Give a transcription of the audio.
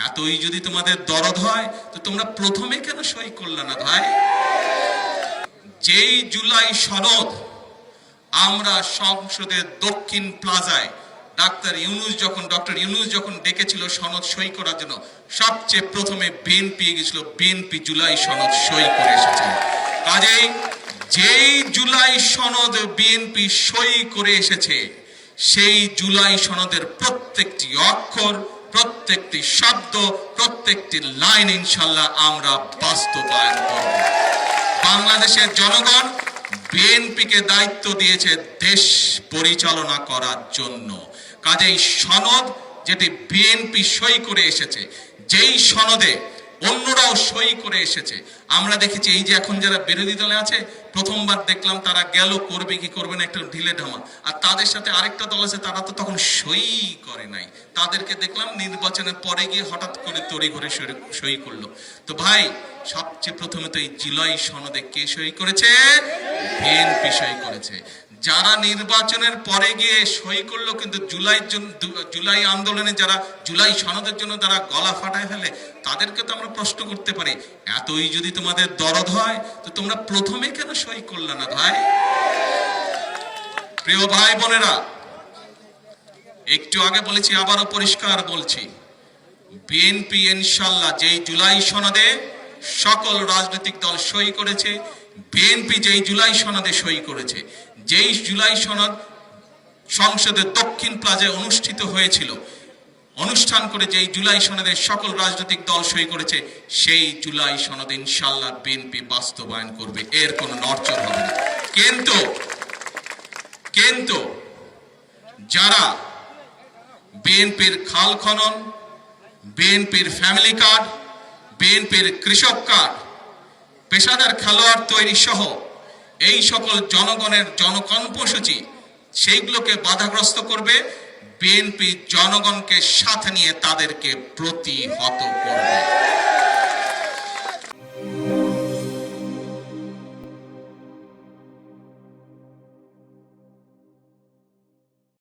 এতই যদি তোমাদের দরদ হয় তো তোমরা প্রথমে কেন সই করলে না ভাই? যেই জুলাই সনদ আমরা সংসদের দক্ষিণ প্লাজায় ডক্টর ইউনূস যখন ডেকেছিল সনদ সই করার জন্য, সবচেয়ে প্রথমে বিএনপি গেছিল, বিএনপি জুলাই সনদ সই করে এসেছে। কাজেই যেই জুলাই সনদ বিএনপি সই করে এসেছে, সেই জুলাই সনদের প্রত্যেকটি অক্ষর, প্রত্যেকটি শব্দ, প্রত্যেকটি লাইন ইনশাল্লাহ আমরা বাস্তবায়ন করব। বাংলাদেশের জনগণ বিএনপিকে দায়িত্ব দিয়েছে দেশ পরিচালনা করার জন্য। কাজেই সনদ যেটি বিএনপি সই করে এসেছে, যেই সনদে অন্যরাও সই করে এসেছে, আমরা দেখেছি এই যে এখন যারা বিরোধী দলে আছে, প্রথমবার দেখলাম তারা গেল করবে কি করবে না একটা ঢিলে ঢামা, আর তাদের সাথে আরেকটা দল আছে তারা তো তখন সই করে নাই, তাদেরকে দেখলাম নির্বাচনের পরে গিয়ে হঠাৎ করে তড়িঘড়ি সই করলো। তো ভাই, সবচেয়ে প্রথমে তো এই জুলাই সনদে কে সই করেছে? বিএনপি সই করেছে। যারা নির্বাচনের পরে গিয়ে সই করলো, কিন্তু জুলাই আন্দোলনে যারা জুলাই সনদের জন্য তারা গলা ফাটায় ফেলে, তাদেরকে তো আমরা প্রশ্ন করতে পারি, এতই যদি তোমাদের দরদ হয় তো তোমরা প্রথমে কেন সই করলে না ভাই? প্রিয় ভাই বোনেরা, একটু আগে বলেছি, আবারও পরিষ্কার বলছি, বিএনপি ইনশাল্লাহ যেই জুলাই সনদে সকল রাজনৈতিক দল সই করেছে, বিএনপি যেই জুলাই সনদে সই করেছে, যেই জুলাই সনদ সংসদের দক্ষিণ প্লাজায় অনুষ্ঠিত হয়েছিল, অনুষ্ঠান করে যেই জুলাই সনদে সকল রাজনৈতিক দল সই করেছে, সেই জুলাই সনদ ইনশাল্লাহ বিএনপি বাস্তবায়ন করবে, এর কোনো নড়চড় হবে না। কিন্তু যারা বিএনপির খাল খনন, বিএনপির ফ্যামিলি কার্ড, বিএনপির কৃষক কার্ড, পেশাদার খেলোয়াড় তৈরি সহ এই সকল জনগণের জনকর্মসূচি, সেইগুলোকে বাধাগ্রস্ত করবে, বিএনপি জনগণকে সাথে নিয়ে তাদেরকে প্রতিহত করবে।